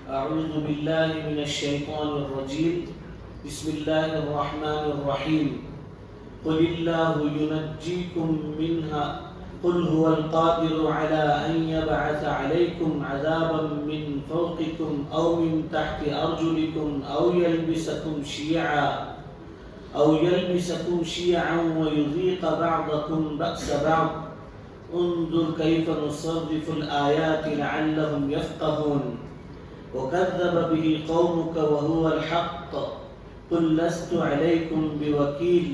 أعوذ بالله من الشيطان الرجيم. بسم الله الرحمن الرحيم. قل الله ينجيكم منها قل هو القادر على أن يبعث عليكم عذابا من فوقكم أو من تحت أرجلكم أو يلبسكم شيعا ويذيق بعضكم بأس بعض. انظر كيف نصرف الآيات لعلهم يفقهون. وكذب به قومك وهو الحق قل لست عليكم بوكيل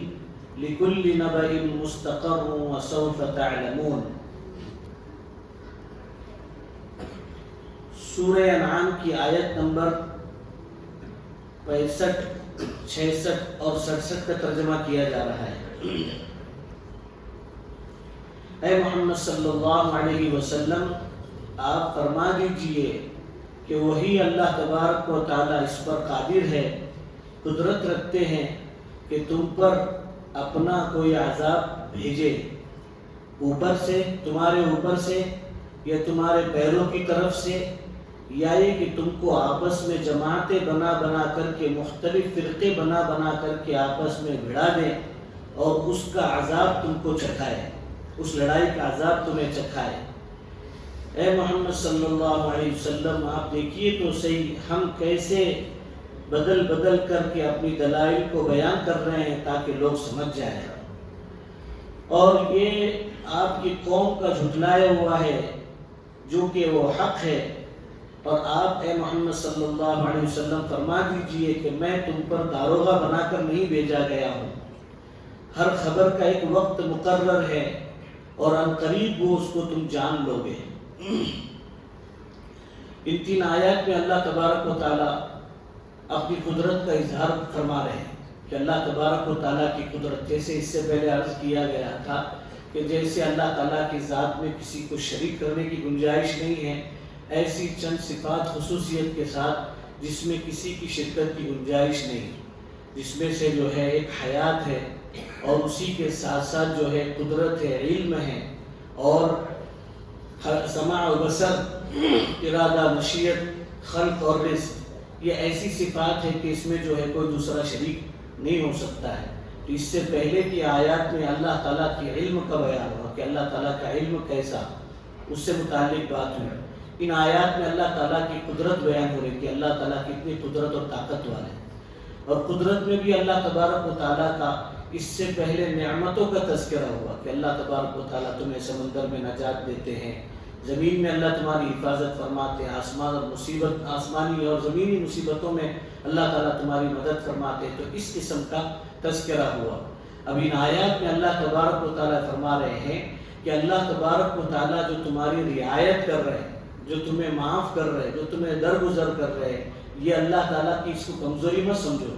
لكل نبأ مستقر وسوف تعلمون. سورہ انعام کی آیت نمبر 65، 66 اور 67 کا ترجمہ کیا جا رہا ہے. اے محمد صلی اللہ علیہ وسلم، آپ فرما دیجئے کہ وہی اللہ تبارک و تعالیٰ اس پر قادر ہے، قدرت رکھتے ہیں کہ تم پر اپنا کوئی عذاب بھیجے، اوپر سے، تمہارے اوپر سے یا تمہارے پیروں کی طرف سے، یا یہ کہ تم کو آپس میں جماعتیں بنا بنا کر کے، مختلف فرقے بنا بنا کر کے آپس میں بھڑا دیں اور اس کا عذاب تم کو چکھائے، اس لڑائی کا عذاب تمہیں چکھائے. اے محمد صلی اللہ علیہ وسلم، آپ دیکھیے تو صحیح ہم کیسے بدل بدل کر کے اپنی دلائل کو بیان کر رہے ہیں تاکہ لوگ سمجھ جائیں. اور یہ آپ کی قوم کا جھٹلایا ہوا ہے جو کہ وہ حق ہے. اور آپ اے محمد صلی اللہ علیہ وسلم فرما دیجئے کہ میں تم پر داروغہ بنا کر نہیں بھیجا گیا ہوں. ہر خبر کا ایک وقت مقرر ہے اور عنقریب وہ اس کو تم جان لو گے. ان 3 آیات میں اللہ تبارک و تعالیٰ اپنی قدرت کا اظہار فرما رہے ہیں کہ اللہ تبارک و تعالیٰ کی قدرت، جیسے اس سے پہلے عرض کیا گیا تھا کہ جیسے اللہ تعالیٰ کی ذات میں کسی کو شریک کرنے کی گنجائش نہیں ہے، ایسی چند صفات خصوصیت کے ساتھ جس میں کسی کی شرکت کی گنجائش نہیں، جس میں سے جو ہے ایک حیات ہے اور اسی کے ساتھ ساتھ جو ہے قدرت ہے، علم ہے اور سماع و بصر، ارادہ، مشیت، خلق اور رزق. یہ ایسی صفات ہے کہ اس میں جو ہے کوئی دوسرا شریک نہیں ہو سکتا ہے. تو اس سے پہلے کی آیات میں اللہ تعالیٰ کی علم کا بیان ہوا کہ اللہ تعالیٰ کا علم کیسا، اس سے متعلق بات ہوئی. ان آیات میں اللہ تعالیٰ کی قدرت بیان ہو رہی کہ اللہ تعالیٰ کتنی قدرت اور طاقت والے ہیں. اور قدرت میں بھی اللہ تبارک و تعالیٰ کا اس سے پہلے نعمتوں کا تذکرہ ہوا کہ اللہ تبارک و تعالیٰ تمہیں سمندر میں نجات دیتے ہیں، زمین میں اللہ تمہاری حفاظت فرماتے ہیں، آسمانی اور زمینی مصیبتوں میں اللہ تعالیٰ تمہاری مدد فرماتے ہیں. تو اس قسم کا تذکرہ ہوا. اب ان آیات میں اللہ تبارک و تعالیٰ فرما رہے ہیں کہ اللہ تبارک و تعالیٰ جو تمہاری رعایت کر رہے ہیں، جو تمہیں معاف کر رہے ہیں، جو تمہیں درگزر کر رہے ہیں، یہ اللہ تعالیٰ کی اس کو کمزوری مت سمجھو،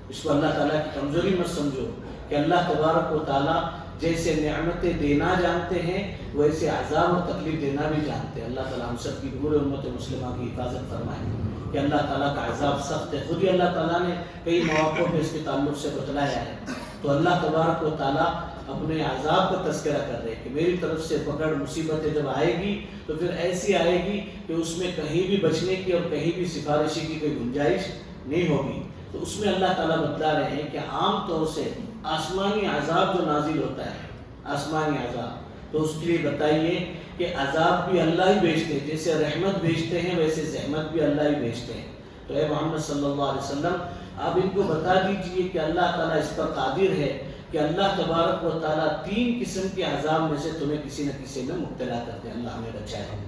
اس کو اللہ تعالیٰ کی کمزوری مت سمجھو کہ اللہ تبارک و تعالیٰ جیسے نعمتیں دینا جانتے ہیں ویسے عذاب اور تکلیف دینا بھی جانتے ہیں. اللہ تعالیٰ ہم سب کی پورے امت مسلمہ کی حفاظت فرمائے کہ اللہ تعالیٰ کا عذاب سخت ہے. خود ہی اللہ تعالیٰ نے کئی مواقع پہ اس کے تعلق سے بتلایا ہے. تو اللہ تبارک و تعالیٰ اپنے عذاب کا تذکرہ کر رہے ہیں کہ میری طرف سے پکڑ مصیبتیں جب آئے گی تو پھر ایسی آئے گی کہ اس میں کہیں بھی بچنے کی اور کہیں بھی سفارشی کی کوئی گنجائش نہیں ہوگی. تو اس میں اللہ تعالیٰ بتلا رہے ہیں کہ عام طور سے آسمانی عذاب جو نازل ہوتا ہے، آسمانی عذاب، تو اس کے لیے بتائیے کہ عذاب بھی اللہ ہی بھیجتے ہیں. جیسے رحمت بھیجتے ہیں ویسے زحمت بھی اللہ ہی بھیجتے ہیں. تو اے محمد صلی اللہ علیہ وسلم، آپ ان کو بتا دیجئے کہ اللہ تعالیٰ اس پر قادر ہے کہ اللہ تبارک و تعالیٰ 3 قسم کے عذاب میں سے تمہیں کسی نہ کسی میں مبتلا کرتے ہیں. اللہ ہمیں بچائے.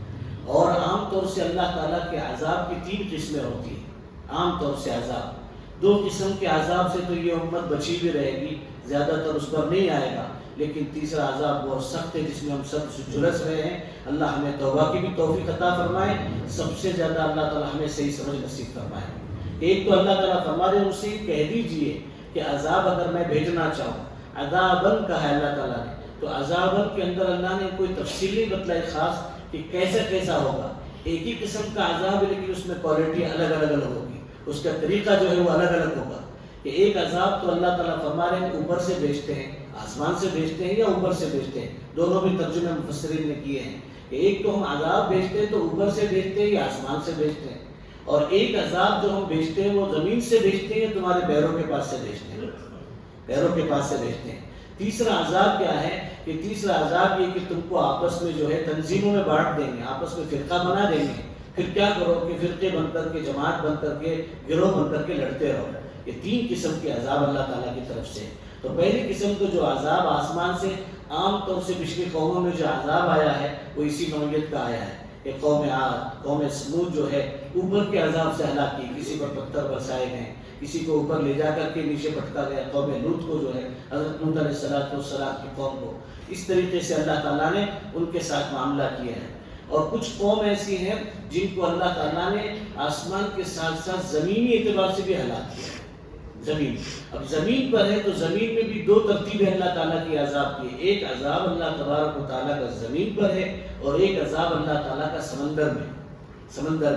اور عام طور سے اللہ تعالیٰ کے عذاب کی 3 قسمیں ہوتی ہیں. عام طور سے عذاب 2 قسم کے عذاب سے تو یہ امت بچی بھی رہے گی، زیادہ تر اس پر نہیں آئے گا. لیکن تیسرا عذاب بہت سخت ہے جس میں ہم سب جھلس رہے ہیں. اللہ ہمیں توبہ کی بھی توفیق عطا فرمائے. سب سے زیادہ اللہ تعالیٰ ہمیں صحیح سمجھ نصیب فرمائے. ایک تو اللہ تعالیٰ فرما رہے ہیں اسے کہہ دیجئے کہ عذاب اگر میں بھیجنا چاہوں، عذاباً کہا ہے اللہ تعالیٰ نے، تو عذاباً کے اندر اللہ نے کوئی تفصیل نہیں بتلائی خاص کہ کیسا کیسا ہوگا. ایک ہی قسم کا عذاب ہے لیکن اس میں کوالٹی الگ الگ ہوگی، اس کا طریقہ جو ہے وہ الگ الگ ہوگا. کہ ایک عذاب تو اللہ تعالیٰ فرما رہے ہیں اوپر سے بھیجتے ہیں، آسمان سے بھیجتے ہیں یا اوپر سے بھیجتے ہیں، دونوں بھی ترجمے مفسرین نے کیے ہیں کہ ایک تو ہم عذاب بھیجتے ہیں تو اوپر سے بھیجتے ہیں یا آسمان سے بھیجتے ہیں، اور ایک عذاب جو ہم بھیجتے ہیں وہ زمین سے بھیجتے ہیں یا تمہارے پیروں کے پاس سے بھیجتے ہیں، پیروں کے پاس سے بھیجتے ہیں۔ تیسرا عذاب کیا ہے کہ تیسرا عذاب یہ کہ تم کو آپس میں جو ہے تنظیموں میں بانٹ دیں گے، آپس میں فرقہ بنا دیں گے، پھر کیا کرو کہ فرقے بن کر کے، جماعت بن کر کے، گروہ بن کر کے لڑتے رہو۔ یہ تین قسم کے عذاب اللہ تعالیٰ کی طرف سے۔ تو پہلی قسم کو جو عذاب آسمان سے عام طور سے پچھلی قوموں میں جو عذاب آیا ہے وہ اسی نوعیت کا آیا ہے کہ قوم عاد، قوم سمود جو ہے اوپر کے عذاب سے ہلاک کی، کسی پر پتھر برسائے گئے، کسی کو اوپر لے جا کر کے نیچے پٹکا گیا، قوم لوط کو جو ہے حضرت لوط علیہ السلام کی قوم کو اس طریقے سے اللہ تعالیٰ نے ان کے ساتھ معاملہ کیا ہے۔ اور کچھ قوم ایسی ہیں جن کو اللہ تعالیٰ نے آسمان کے ساتھ ساتھ زمینی اعتبار سے بھی ہلاک کیا ہے۔ زمین، اب زمین پر ہے تو زمین میں بھی دو ترتیبیں اللہ تعالیٰ کی عذاب کی، ایک عذاب اللہ تبارک و تعالیٰ کا زمین پر ہے اور ایک عذاب اللہ تعالیٰ کا سمندر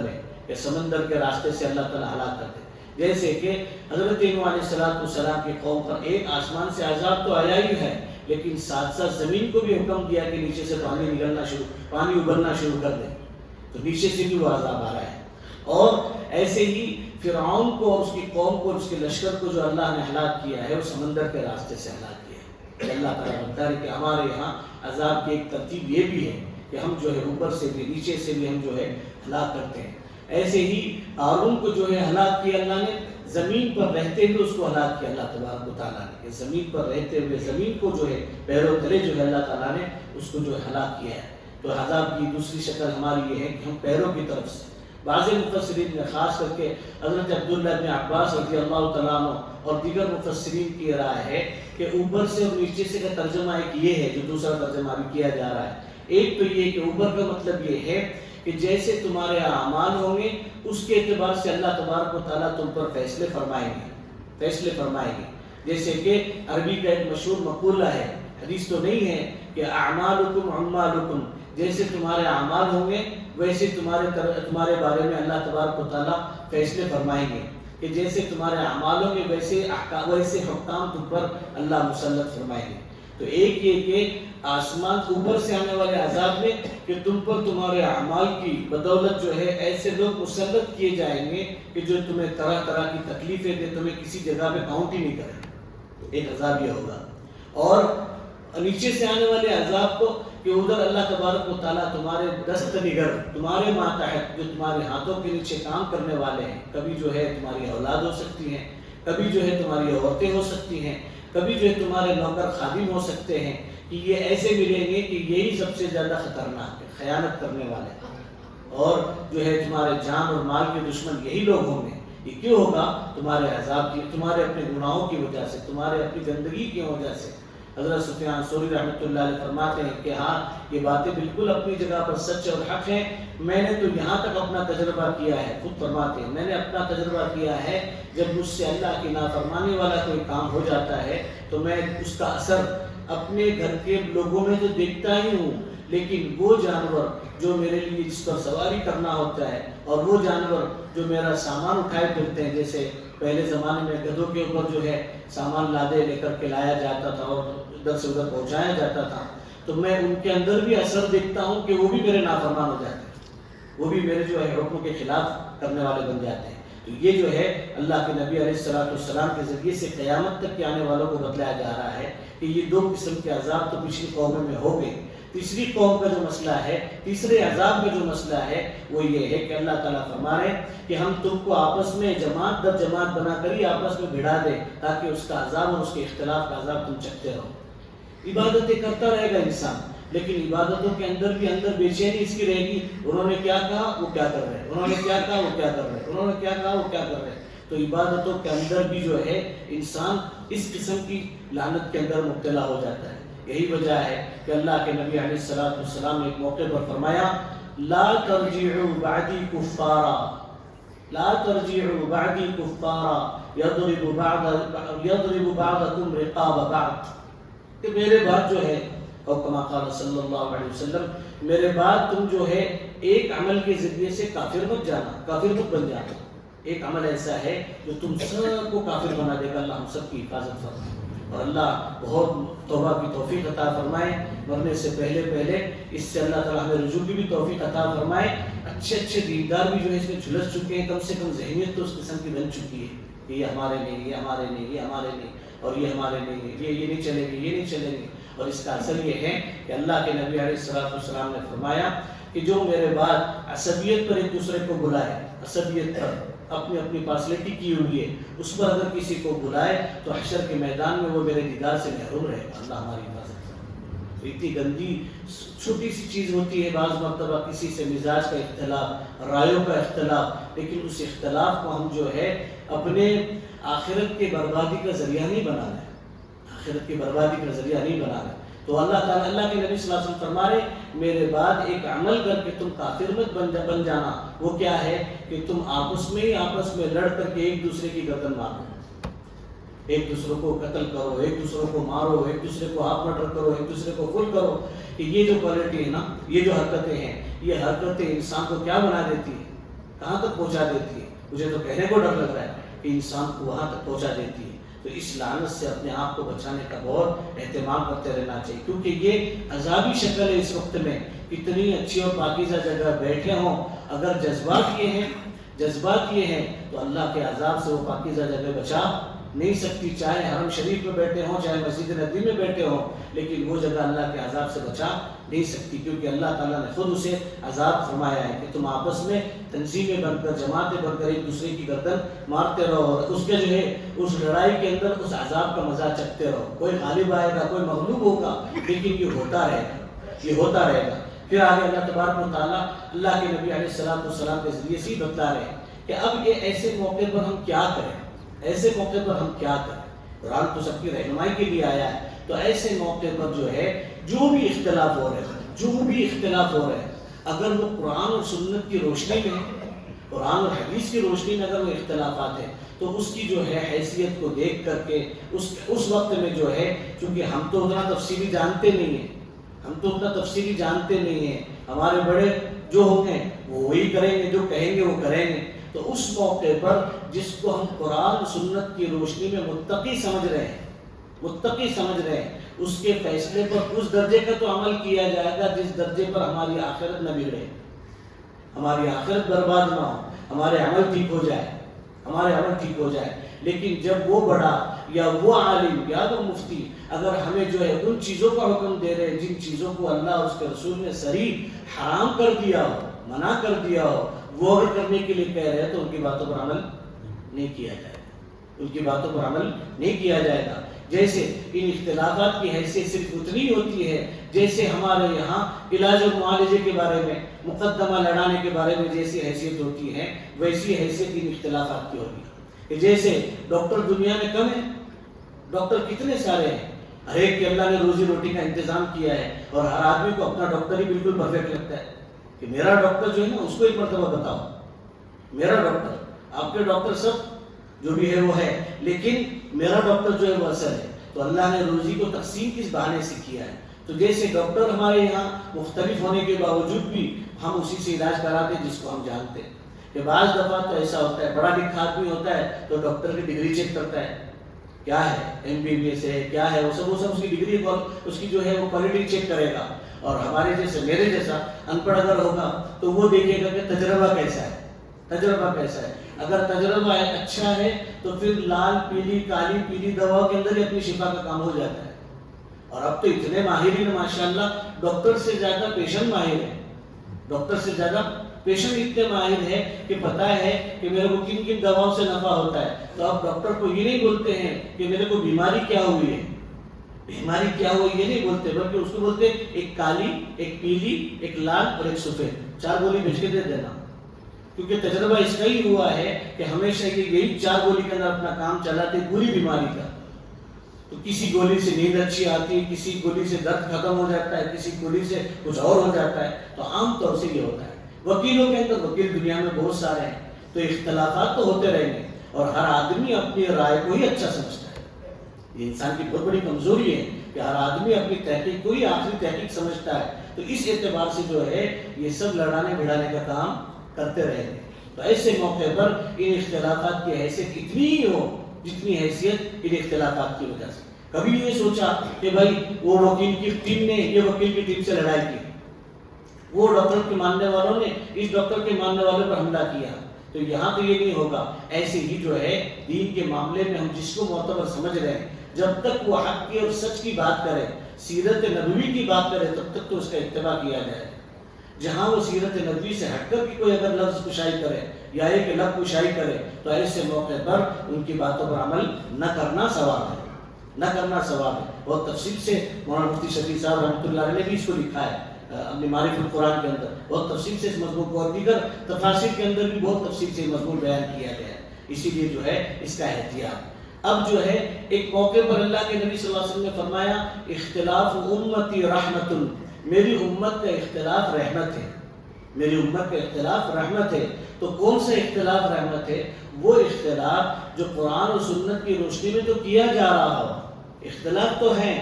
میں کہ سمندر کے راستے سے اللہ تعالیٰ ہلاک کرتے ہیں۔ جیسے کہ حضرت نوح علیہ السلام کی قوم پر ایک آسمان سے عذاب تو آیا ہی ہے، لیکن ساتھ ساتھ زمین کو بھی حکم دیا کہ نیچے سے پانی ابلنا شروع کر دے، تو نیچے سے بھی وہ عذاب آ رہا ہے۔ اور ایسے ہی فرعون کو اور اس کی قوم کو اور اس کے لشکر کو جو اللہ نے ہلاک کیا ہے وہ سمندر کے راستے سے ہلاک کیا ہے۔ اللہ تعالیٰ بتا ہے کہ ہمارے یہاں عذاب کی ایک ترتیب یہ بھی ہے کہ ہم جو ہے اوپر سے بھی نیچے سے بھی ہم جو ہے ہلاک کرتے ہیں۔ ایسے ہی قارون کو جو ہے ہلاک کیا اللہ نے، زمین پر رہتے ہوئے اس کو ہلاک کیا اللہ تبارک و تعالیٰ نے، کہ زمین پر رہتے ہوئے زمین کو جو ہے پیروں تلے جو ہے اللہ تعالیٰ نے اس کو جو ہے ہلاک کیا ہے۔ تو عذاب کی دوسری شکل ہماری یہ ہے کہ ہم پیروں کی طرف سے، بعض مفسرین نے خاص کر کے حضرت عبداللہ بن عباس رضی اللہ تعالیٰ عنہ اور دیگر مفسرین کی رائے ہے کہ اوپر سے اور نیچے سے کا ترجمہ ایک یہ ہے جو دوسرا ترجمہ بھی کیا جا رہا ہے۔ ایک تو یہ کہ اوپر کا مطلب یہ ہے کہ جیسے تمہارے اعمال ہوں گے اس کے اعتبار سے اللہ تبارک و تعالیٰ تم پر فیصلے فرمائیں گے۔ جیسے کہ عربی کا ایک مشہور مقولہ ہے، حدیث تو نہیں ہے، کہ اعمالکم عمالکم، جیسے تمہارے اعمال ہوں گے ویسے تمہارے بارے میں اللہ تبارک و تعالیٰ فیصلے فرمائیں گے، کہ جیسے تمہارے اعمال ہوں گے ویسے حکام تم پر اللہ مسلط فرمائیں گے۔ تو ایک یہ کہ آسمان اوپر سے آنے والے عذاب میں کہ تم پر تمہارے اعمال کی بدولت جو ہے ایسے لوگ مسلط کیے جائیں گے کہ جو تمہیں طرح طرح کی تکلیفیں دے، تمہیں کسی جگہ پہ کاؤنٹ ہی نہیں کریں، ایک عذاب یہ ہوگا۔ اور نیچے سے آنے والے عذاب کو کہ ادھر اللہ تبارک و تعالیٰ تمہارے دست نگر، تمہارے ماتحت جو تمہارے ہاتھوں کے نیچے کام کرنے والے ہیں، کبھی جو ہے تمہاری اولاد ہو سکتی ہیں، کبھی جو ہے تمہاری عورتیں ہو سکتی ہیں، کبھی جو ہے تمہارے نوکر خادم ہو سکتے ہیں، کہ یہ ایسے ملیں گے کہ یہی سب سے زیادہ خطرناک ہے، خیانت کرنے والے، اور جو ہے تمہارے جان اور مال کے دشمن یہی لوگ ہوں گے۔ یہ کیوں ہوگا؟ تمہارے عذاب کی، تمہارے اپنے گناہوں کی وجہ سے، تمہارے اپنی گندگی کی وجہ سے۔ حضرت سفیان ثوری رحمۃ اللہ علیہ فرماتے ہیں کہ ہاں یہ باتیں بالکل اپنی جگہ پر سچ اور حق ہیں، میں نے تو یہاں تک اپنا تجربہ کیا ہے، خود فرماتے ہیں میں نے اپنا تجربہ کیا ہے، جب مجھ سے اللہ کی نافرمانی والا کوئی کام ہو جاتا ہے تو میں اس کا اثر اپنے گھر کے لوگوں میں تو دیکھتا ہی ہوں، لیکن وہ جانور جو میرے لیے جس پر سواری کرنا ہوتا ہے اور وہ جانور جو میرا سامان اٹھائے پھرتے ہیں، جیسے پہلے زمانے میں گدھوں کے اوپر جو ہے سامان لادے لے کر کے لایا جاتا تھا اور ادھر سے ادھر پہنچایا جاتا تھا، تو میں ان کے اندر بھی اثر دیکھتا ہوں کہ وہ بھی میرے نافرمان ہو جاتے ہیں، وہ بھی میرے جو ہے حکم کے خلاف کرنے والے بن جاتے ہیں۔ تو یہ جو ہے اللہ کے نبی علیہ السلام کے ذریعے سے قیامت تک کے آنے والوں کو بتلایا جا رہا ہے کہ یہ دو قسم کے عذاب تو پچھلی قوموں میں ہو گئے۔ تیسری قوم کا جو مسئلہ ہے، تیسرے عذاب کا جو مسئلہ ہے وہ یہ ہے کہ اللہ تعالیٰ فرما رہے ہیں کہ ہم تم کو آپس میں جماعت در جماعت بنا کر ہی آپس میں بھڑا دے تاکہ اس کا عذاب اور اس کے اختلاف کا عذاب تم چکتے رہو۔ عبادتیں کرتا رہے گا انسان، لیکن عبادتوں کے اندر بھی اندر بے چینی اس کی رہے گی، انہوں نے کیا کہا وہ کیا کر رہے ہیں، انہوں نے کیا کہا وہ کیا کر رہے ہیں، انہوں نے کیا کہا وہ کیا کر رہے ہیں۔ تو عبادتوں کے اندر بھی جو ہے انسان اس قسم کی لعنت کے اندر مبتلا ہو جاتا ہے۔ یہی وجہ ہے کہ اللہ کے نبی علیہ السلام نے ایک موقع پر فرمایا لا ترجعوا بعدی کفارا، لا ترجعوا بعدی کفارا یضرب بعضکم رقاب بعض، کہ میرے بعد جو ہے اور کما قال صلی اللہ علیہ وسلم، میرے بعد تم جو ہے ایک عمل کے ذریعے سے کافر مت جانا، کافر مت بن جانا۔ ایک عمل ایسا ہے جو تم سب کو کافر بنا دے گا، اللہ ہم سب کی حفاظت فرمائے۔ اور اللہ بہت توبہ کی توفیق عطا فرمائے، مرنے سے پہلے اس سے اللہ تعالیٰ ہمیں رجوع کی بھی توفیق عطا فرمائے۔ اچھے دیندار بھی جو ہے اس میں جھلس چکے ہیں، کم سے کم ذہنیت تو اس قسم کی بن چکی ہے کہ یہ ہمارے نہیں، یہ ہمارے نہیں، یہ ہمارے نہیں، اور یہ ہمارے نہیں، یہ نہیں چلے گی، یہ نہیں چلے گی۔ اور اس کا اثر یہ ہے کہ اللہ کے نبی علیہ السلام نے فرمایا کہ جو میرے بعد عصبیت پر ایک دوسرے کو بلائے، عصبیت پر اپنی اپنی پارسلٹی کی ہوئی ہے، اس پر اگر کسی کو بلائے تو حشر کے میدان میں وہ میرے دیدار سے محروم رہے گا۔ اللہ ہماری حفاظت کرے۔ اتنی گندی چھوٹی سی چیز ہوتی ہے بعض مرتبہ کسی سے مزاج کا اختلاف، رائیوں کا اختلاف، لیکن اس اختلاف کو ہم جو ہے اپنے آخرت کی بربادی کا ذریعہ نہیں بنانا ہے، آخرت کی بربادی کا ذریعہ نہیں بنانا ہے۔ تو اللہ تعالیٰ، اللہ کے نبی صلی اللہ علیہ وسلم فرما رہے میرے بعد ایک عمل کر کے تم کافر مت بن جانا۔ وہ کیا ہے کہ تم آپس میں لڑ کر کے ایک دوسرے کی گردن مارو، ایک دوسرے کو قتل کرو، ایک دوسرے کو مارو، ایک دوسرے کو ہاف مرڈر کرو، ایک دوسرے کو فل کرو۔ کہ یہ جو کوالٹی ہے نا، یہ جو حرکتیں ہیں، یہ حرکتیں انسان کو کیا بنا دیتی ہے، کہاں تک پہنچا دیتی ہے؟ مجھے تو کہنے کو ڈر لگ رہا ہے کہ انسان کو وہاں تک پہنچا دیتی ہے۔ تو اس لعنت سے اپنے آپ کو بچانے کا بہت اہتمام کرتے رہنا چاہیے، کیونکہ یہ عذابی شکل ہے۔ اس وقت میں اتنی اچھی اور پاکیزہ جگہ بیٹھے ہوں، اگر جذبات یہ ہیں تو اللہ کے عذاب سے وہ پاکیزہ جگہ بچا نہیں سکتی، چاہے حرم شریف میں بیٹھے ہوں، چاہے مسجد نبی میں بیٹھے ہوں، لیکن وہ جگہ اللہ کے عذاب سے بچا نہیں سکتی، کیونکہ اللہ تعالیٰ نے خود اسے عذاب فرمایا ہے کہ تم آپس میں تنظیمیں بن کر، جماعتیں بن کر ایک دوسرے کی گردن مارتے رہو، اور اس کے جو ہے اس لڑائی کے اندر اس عذاب کا مزہ چکھتے رہو۔ کوئی غالب آئے گا، کوئی مغلوب ہوگا، لیکن یہ ہوتا رہے گا۔ پھر آگے اللہ تبارک و تعالیٰ اللہ کے نبی علیہ السلام کے ذریعے سے بتا رہے ہیں کہ اب یہ ایسے موقع پر ہم کیا کریں، قرآن تو سب کی رہنمائی کے لیے آیا ہے، تو ایسے موقع پر جو ہے جو بھی اختلاف ہو رہے ہیں، اگر وہ قرآن اور سنت کی روشنی میں، قرآن اور حدیث کی روشنی میں اگر وہ اختلافات ہیں، تو اس کی جو ہے حیثیت کو دیکھ کر کے اس وقت میں جو ہے، چونکہ ہم تو اتنا تفصیلی جانتے نہیں ہیں، ہمارے بڑے جو ہوں گے وہ وہی کریں گے، جو کہیں گے وہ کریں گے، تو اس موقع پر جس کو ہم قرآن سنت کی روشنی میں متقی سمجھ رہے ہیں، اس کے فیصلے پر اس درجے کا تو عمل کیا جائے گا جس درجے پر ہماری آخرت نہ بگڑے، ہماری آخرت برباد نہ ہو، ہمارے عمل ٹھیک ہو جائے۔ لیکن جب وہ بڑا یا وہ عالم یا وہ مفتی اگر ہمیں جو ہے ان چیزوں کا حکم دے رہے جن چیزوں کو اللہ اور اس کے رسول نے صریح حرام کر دیا ہو، منع کر دیا ہو، وہ اگر کرنے کے لیے کہہ رہے ہیں تو ان کی باتوں پر عمل نہیں کیا جائے گا۔ جیسے ان اختلافات کی حیثیت صرف اتنی ہوتی ہے جیسے ہمارے یہاں علاج و معالجے کے بارے میں، مقدمہ لڑانے کے بارے میں جیسی حیثیت ہوتی ہے، ویسی حیثیت ان اختلافات کی ہوگی۔ کہ جیسے ڈاکٹر دنیا میں کم ہیں، ڈاکٹر کتنے سارے ہیں، ہر ایک کے اللہ نے روزی روٹی کا انتظام کیا ہے، اور ہر آدمی کو اپنا ڈاکٹر ہی بالکل پرفیکٹ لگتا ہے کہ میرا ڈاکٹر جو ہے نا اس کو ایک مرتبہ بتاؤ، میرا ڈاکٹر، آپ کے ڈاکٹر سب جو بھی ہے وہ ہے، لیکن میرا ڈاکٹر جو ہے وہ اصل ہے۔ تو اللہ نے روزی کو تقسیم کس بہانے سے کیا ہے؟ تو جیسے ڈاکٹر ہمارے یہاں مختلف ہونے کے باوجود بھی ہم اسی سے علاج کراتے جس کو ہم جانتے ہیں۔ کہ بعض دفعہ تو ایسا ہوتا ہے، بڑا لکھا آدمی ہوتا ہے تو ڈاکٹر کی ڈگری چیک کرتا ہے، کیا ہے MBBS ہے، کیا ہے، وہ سب اس کی ڈگری اس کی جو ہے وہ کوالٹی چیک کرے گا۔ اور ہمارے جیسے میرے جیسا ان پڑھ اگر ہوگا تو وہ دیکھے گا کہ تجربہ کیسا ہے۔ اگر تجربہ اچھا ہے تو پھر لال پیلی کالی پیلی دوا کے اندر ہی اپنی شفا کا کام ہو جاتا ہے۔ اور اب تو اتنے ماہرین ماشاءاللہ، ڈاکٹر سے زیادہ پیشنٹ اتنے ماہر ہے کہ پتہ ہے کہ میرے کو کن کن دواؤں سے نفع ہوتا ہے۔ تو اب ڈاکٹر کو یہ نہیں بولتے ہیں کہ میرے کو بیماری کیا ہوئی ہے، یہ نہیں بولتے، بلکہ اس کو بولتے ایک کالی، ایک پیلی، ایک لال اور ایک سفید، 4 گولی بھیج کے دے دینا، کیونکہ تجربہ اس کا ہی ہوا ہے کہ ہمیشہ یہی 4 گولی کے اندر اپنا کام چلاتے پوری بیماری کا۔ تو کسی گولی سے نیند اچھی آتی ہے، کسی گولی سے درد ختم ہو جاتا ہے، کسی گولی سے کچھ اور ہو جاتا ہے۔ تو عام طور سے یہ ہوتا ہے۔ وکیلوں کے اندر وکیل دنیا میں بہت سارے ہیں، تو اختلافات تو ہوتے رہیں گے، اور ہر آدمی اپنی رائے کو ہی اچھا سمجھتا ہے۔ یہ انسان کی بہت بڑی کمزوری ہے کہ ہر آدمی اپنی تحقیق کو ہی آخری تحقیق سمجھتا ہے۔ تو اس اعتبار سے جو ہے یہ سب لڑانے بھڑانے کا کام کرتے رہیں گے۔ تو ایسے موقع پر ان اختلافات کی حیثیت اتنی ہی ہو جتنی حیثیت ان اختلافات کی وجہ سے۔ کبھی یہ سوچا کہ بھائی وہ وکیل کی ٹیم نے یہ وکیل کی ٹیم سے لڑائی کی، وہ ڈاکٹر کے ماننے والوں نے اس ڈاکٹر کے ماننے والوں پر حملہ کیا، تو یہاں تو یہ نہیں ہوگا۔ ایسے ہی جو ہے دین کے معاملے میں ہم جس کو معتبر سمجھ رہے ہیں، جب تک وہ حق کی اور سچ کی بات کرے، سیرت نبوی کی بات کرے، تب تک تو اس کا اتباع کیا جائے۔ جہاں وہ سیرت نبوی سے ہٹ کر بھی کوئی اگر لفظ کشائی کرے یا ایک لفظ کشائی کرے، تو ایسے موقع پر ان کی باتوں پر عمل نہ کرنا ثواب ہے، نہ کرنا ثواب ہے۔ بہت تفصیل سے مولانا مفتی شفیع صاحب رحمۃ اللہ علیہ نے بھی اس کو لکھا ہے اپنے معرفت القرآن کے اندر، بہت تفصیل سے اس مضمون کو، اور دیگر تفاسیر کے اندر بھی بہت تفصیل سے مضمون بیان کیا گیا ہے۔ اسی لیے جو ہے اس کا احتیاط۔ اب جو ہے ایک موقع پر اللہ کے نبی صلی اللہ علیہ وسلم نے فرمایا اختلاف امتی رحمت، میری امت کا اختلاف رحمت ہے، میری امت کا اختلاف رحمت ہے۔ تو کون سا اختلاف رحمت ہے؟ وہ اختلاف جو قرآن و سنت کی روشنی میں تو کیا جا رہا ہو۔ اختلاف تو ہے،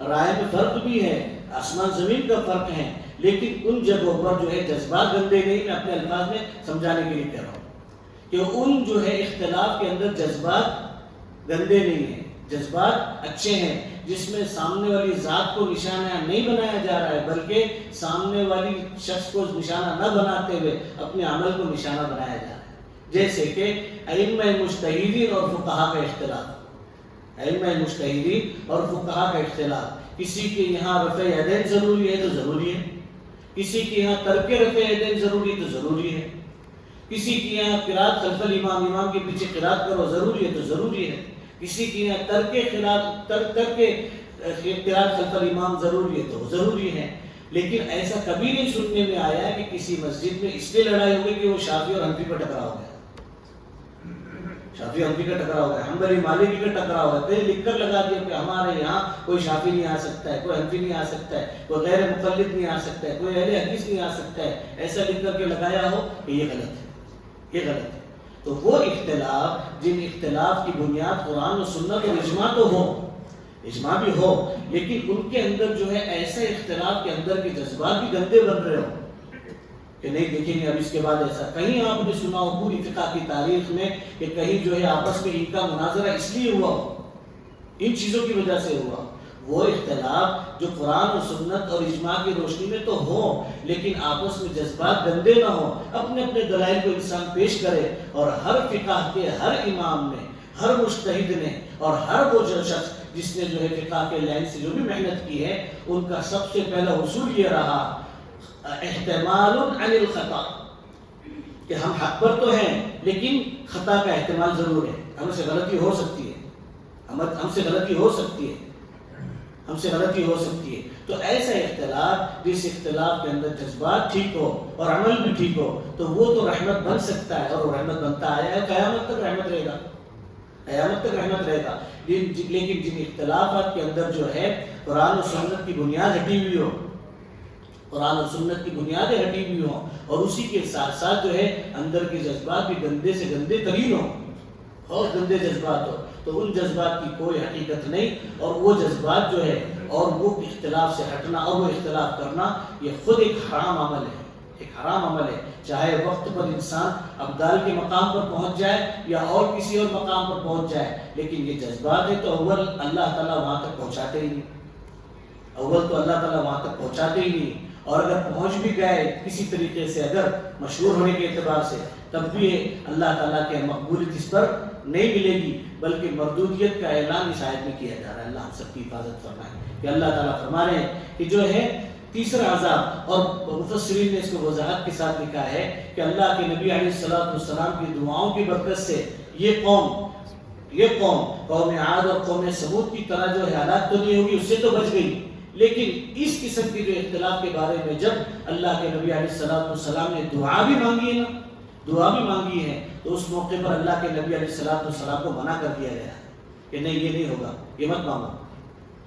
رائے میں فرق بھی ہے، آسمان زمین کا فرق ہے، لیکن ان جگہوں پر جو ہے جذبات گندے نہیں، میں اپنے الفاظ میں سمجھانے کے لیے کہہ رہا ہوں کہ ان جو ہے اختلاف کے اندر جذبات گندے نہیں ہیں، جذبات اچھے ہیں، جس میں سامنے والی ذات کو نشانہ نہیں بنایا جا رہا ہے، بلکہ سامنے والی شخص کو نشانہ نہ بناتے ہوئے اپنے عمل کو نشانہ بنایا جا رہا ہے۔ جیسے کہ ائمہ مجتہدین اور فقہا کا اختلاف، ائمہ مجتہدین اور فقہا کا اختلاف، کسی کے یہاں رفع یدین ضروری ہے تو ضروری ہے، کسی کے یہاں ترک رفع یدین ضروری تو ضروری ہے، کسی کے یہاں قرات خلف الامام، امام کے پیچھے قرات کرو ضروری ہے تو ضروری ہے، کسی کے یہاں ترک قرات خلف الامام ضروری ہے تو ضروری ہے۔ لیکن ایسا کبھی نہیں سننے میں آیا کہ کسی مسجد میں اس لیے لڑائی ہو گئی کہ وہ شافعی اور حنفی پر ٹکرا ہو گیا، شافعی حنفی کا ٹکرا ہو گیا، حنبلی مالکی کا ٹکرا ہو گیا، کہیں لکھ کر لگا دیا کہ ہمارے یہاں کوئی شافعی نہیں آ سکتا ہے، کوئی حنفی نہیں آ سکتا ہے، کوئی غیر مقلد نہیں آ سکتا ہے، کوئی اہل حدیث نہیں آ سکتا ہے، ایسا لکھ کر کے لگایا ہو کہ یہ غلط ہے، یہ غلط ہے۔ تو وہ اختلاف جن اختلاف کی بنیاد قرآن و سنت اور اجماع تو ہو، اجماع بھی ہو، لیکن ان کے اندر جو ہے ایسا اختلاف کے اندر کے جذبات بھی گندے بن رہے ہو کہ نہیں دیکھیں گے اب اس کے بعد ایسا۔ کہیں آپ نے سنا ہو پوری فقہ کی تاریخ میں کہ کہیں جو ہے آپس میں ان کا مناظرہ اس لیے ہوا ہو، ان چیزوں کی وجہ سے ہوا، وہ اختلاف جو قرآن و سنت اور اجماع کی روشنی میں تو ہو، لیکن آپس میں جذبات گندے نہ ہو، اپنے اپنے دلائل کو انسان پیش کرے، اور ہر فقہ کے ہر امام نے، ہر مجتہد نے، اور ہر وہ جو شخص جس نے جو ہے فقہ کے لائن سے جو بھی محنت کی ہے، ان کا سب سے پہلا اصول یہ رہا احتمال عن الخطا، کہ ہم حق پر تو ہیں لیکن خطا کا احتمال ضرور ہے، ہم سے غلطی ہو سکتی ہے، ہم سے غلطی ہو سکتی ہے، ہم سے غلطی ہو سکتی ہے۔ تو ایسا اختلاف جس اختلاف کے اندر جذبات ٹھیک ہو اور عمل بھی ٹھیک ہو، تو وہ تو رحمت بن سکتا ہے، اور وہ رحمت بنتا آیا ہے، قیامت تک رحمت رہے گا، قیامت تک رحمت رہے گا۔ لیکن جن اختلافات کے اندر جو ہے قرآن و سنت کی بنیاد ہٹی ہوئی ہو، قرآن و سنت کی بنیادیں ہٹی ہوئی ہوں، اور اسی کے ساتھ ساتھ جو ہے اندر کے جذبات بھی گندے سے گندے ترین ہوں، اور گندے جذبات ہو، تو ان جذبات کی کوئی حقیقت نہیں، اور وہ جذبات جو ہے اور وہ اختلاف سے ہٹنا اور وہ اختلاف کرنا، یہ خود ایک حرام عمل ہے، ایک حرام عمل ہے، چاہے وقت پر انسان ابدال کے مقام پر پہنچ جائے یا اور کسی اور مقام پر پہنچ جائے، لیکن یہ جذبات ہے تو اول اللہ تعالیٰ وہاں تک پہنچاتے ہی نہیں، اول تو اللہ تعالیٰ وہاں تک پہنچاتے ہی نہیں، اور اگر پہنچ بھی گئے کسی طریقے سے، اگر مشہور ہونے کے اعتبار سے، تب بھی اللہ تعالیٰ کے مقبولیت اس پر نہیں ملے گی، بلکہ مردودیت کا اعلان اس آیت میں کیا جا رہا ہے۔ اللہ ہم سب کی حفاظت فرمائے کہ اللہ تعالیٰ فرما رہے ہیں کہ جو ہے تیسرا عذاب، اور مفسرین نے اس کو وضاحت کے ساتھ لکھا ہے کہ اللہ کے نبی علیہ السلام کی دعاؤں کی برکت سے یہ قوم عاد اور قوم ثمود کی طرح جو ہے ہلاک تو نہیں ہوگی، اس سے تو بچ گئی، لیکن اس قسم کی جو اختلاف کے بارے میں جب اللہ کے نبی علیہ السلام نے دعا بھی مانگی ہے تو اس موقع پر اللہ کے نبی علیہ السلام کو منع کر دیا گیا کہ نہیں، یہ نہیں ہوگا، یہ مت مانگو،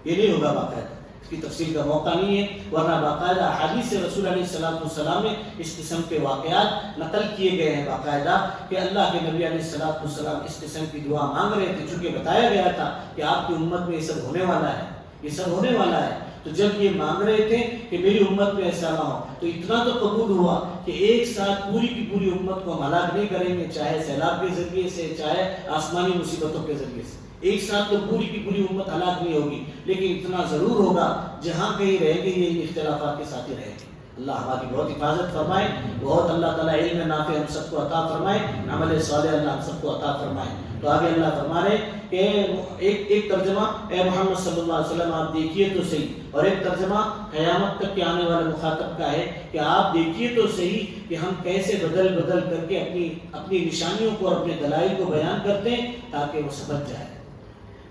یہ نہیں ہوگا، باقاعدہ اس کی تفصیل کا موقع نہیں ہے، ورنہ باقاعدہ احادیث سے رسول علیہ السلام نے اس قسم کے واقعات نقل کیے گئے ہیں باقاعدہ کہ اللہ کے نبی علیہ السلام اس قسم کی دعا مانگ رہے تھے، چونکہ بتایا گیا تھا کہ آپ کی امت میں یہ سب ہونے والا ہے، یہ سب ہونے والا ہے۔ تو جب یہ مانگ رہے تھے کہ میری امت میں ایسا نہ ہو، تو اتنا تو قبول ہوا کہ ایک ساتھ پوری کی پوری امت کو ہم ہلاک نہیں کریں گے، چاہے سیلاب کے ذریعے سے، چاہے آسمانی مصیبتوں کے ذریعے سے، ایک ساتھ تو پوری کی پوری امت ہلاک نہیں ہوگی، لیکن اتنا ضرور ہوگا جہاں کہیں رہے گی یہ اختلافات کے ساتھ ہی رہے گی۔ اللہ ہماری بہت حفاظت فرمائے، بہت اللہ تعالیٰ علم نافع ہم سب کو عطا فرمائے، عمل صالح اللہ ہم سب کو عطا فرمائے۔ تو آگے اللہ فرما رہے کہ ایک ترجمہ اے محمد صلی اللہ علیہ وسلم آپ دیکھیے تو صحیح، اور ایک ترجمہ قیامت تک کے آنے والے مخاطب کا ہے کہ آپ دیکھیے تو صحیح کہ ہم کیسے بدل بدل کر کے اپنی نشانیوں کو اور اپنے دلائل کو بیان کرتے ہیں تاکہ وہ سمجھ جائے۔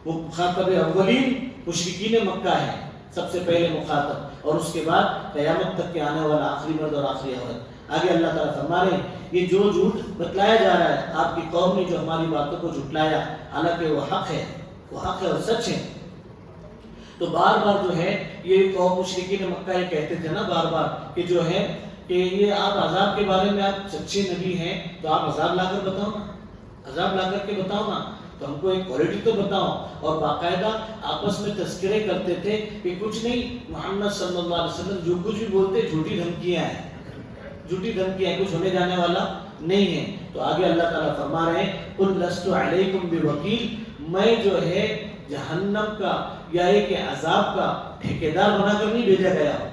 وہ مخاطب اولین مشرکین مکہ ہے، سب سے پہلے مخاطب، اور اس کے بعد قیامت تک کے آنے والا آخری مرد اور آخری عورت۔ آگے اللہ تعالیٰ فرما رہے ہیں یہ جو جھوٹ بتلایا جا رہا ہے، آپ کی قوم نے جو ہماری باتوں کو جھٹلایا، حالانکہ وہ حق ہے، وہ حق ہے اور سچ ہے۔ تو بار بار جو ہے یہ قوم مشرکین مکہ یہ کہتے تھے نا بار بار کہ جو ہے کہ یہ آپ عذاب کے بارے میں آپ سچے نبی ہیں تو آپ عذاب لا کر بتاؤ نا، عذاب لا کر کے بتاؤ نا، تو ہم کو ایک کوالٹی تو بتاؤ۔ اور باقاعدہ آپس میں تذکرے کرتے تھے کہ کچھ نہیں، محمد صلی اللہ علیہ وسلم جو کچھ بھی بولتے جھوٹی دھمکیاں ہیں، جھوٹی دھمکیاں، کچھ ہونے جانے والا نہیں ہے۔ تو آگے اللہ تعالیٰ فرما رہے ہیں قُلْ لَسْتُ عَلَيْكُمْ بِوَكِيلٍ، میں جو ہے جہنم کا یا ایک عذاب کا ٹھیکیدار بنا کر نہیں بھیجا گیا ہوں،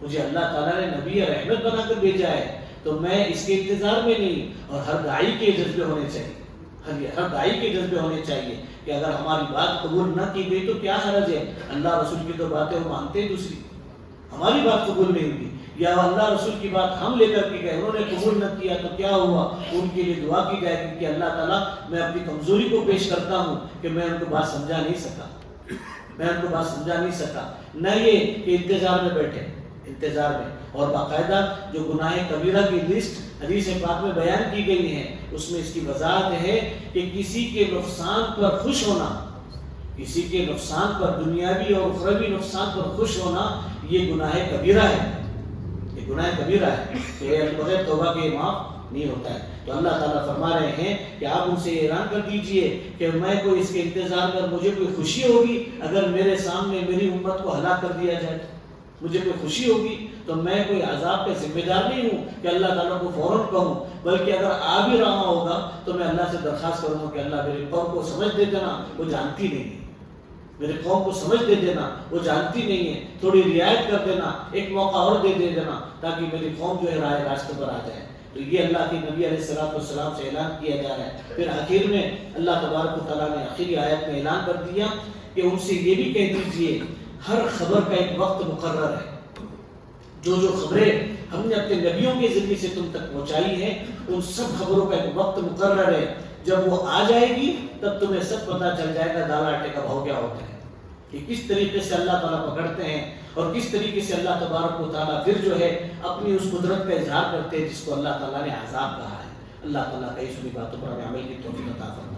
مجھے اللہ تعالیٰ نے نبی رحمت بنا کر بھیجا ہے، تو میں اس کے انتظار میں نہیں۔ اور ہر داعی کے جذبے ہونے چاہیے، ہر داعی کے جذبے ہونے چاہیے کہ اگر ہماری بات قبول نہ کی گئی تو کیا حرج ہے، اللہ رسول کی تو باتیں وہ مانتے ہیں، دوسری ہماری بات قبول نہیں ہوئی، یا اللہ رسول کی بات ہم لے کر کے گئے، انہوں نے قبول نہ کیا تو کیا ہوا، ان کے لیے دعا کی جائے گی کہ اللہ تعالیٰ میں اپنی کمزوری کو پیش کرتا ہوں کہ میں ان کو بات سمجھا نہیں سکا، میں ان کو بات سمجھا نہیں سکا، نہ یہ کہ انتظار میں بیٹھے، انتظار میں۔ اور باقاعدہ جو گناہ کبیرہ کی لسٹ حدیث پاک میں بیان کی گئی ہے، اس میں اس کی وضاحت ہے کہ کسی کے نقصان پر خوش ہونا، کسی کے نقصان پر دنیاوی اور اخروی نقصان پر خوش ہونا یہ گناہ کبیرہ ہے، یہ گناہ کبیرہ ہے کہ بغیر توبہ کے معاف نہیں ہوتا ہے۔ تو اللہ تعالیٰ فرما رہے ہیں کہ آپ ان سے اعلان کر دیجئے کہ میں کوئی اس کے انتظار میں، مجھے کوئی خوشی ہوگی اگر میرے سامنے میری امت کو ہلاک کر دیا جائے، مجھے کوئی خوشی ہوگی تو میں کوئی عذاب کا ذمہ دار نہیں ہوں کہ اللہ تعالیٰ کو فوراً کہوں، بلکہ اگر آ بھی رہا ہوگا تو میں اللہ سے درخواست کروں گا کہ اللہ میری قوم کو سمجھ دے دینا، وہ جانتی نہیں ہے، میرے قوم کو سمجھ دے دینا، وہ جانتی نہیں ہے، تھوڑی رعایت کر دینا، ایک موقع اور دے دینا تاکہ میری قوم جو ہے راہ راستہ پر آ جائے۔ تو یہ اللہ کے نبی علیہ السلام سے اعلان کیا جا رہا ہے۔ پھر آخر میں اللہ تبارک و تعالیٰ نے آخری آیت میں اعلان کر دیا کہ ان سے یہ بھی کہہ دیجئے ہر خبر کا ایک وقت مقرر ہے، جو خبریں ہم نے اپنے نبیوں کے ذریعے سے تم تک پہنچائی ہیں ان سب خبروں کا ایک وقت مقرر ہے، جب وہ آ جائے گی تب تمہیں سب پتہ چل جائے گا دال آٹے کا بھاؤ کیا ہوتا ہے، کہ کس طریقے سے اللہ تعالیٰ پکڑتے ہیں اور کس طریقے سے اللہ تبارک و تعالیٰ پھر جو ہے اپنی اس قدرت کا اظہار کرتے ہیں جس کو اللہ تعالیٰ نے عذاب کہا ہے۔ اللہ تعالیٰ کا اس باتوں پر ہمیں عمل کی توفیق عطا فرمائے۔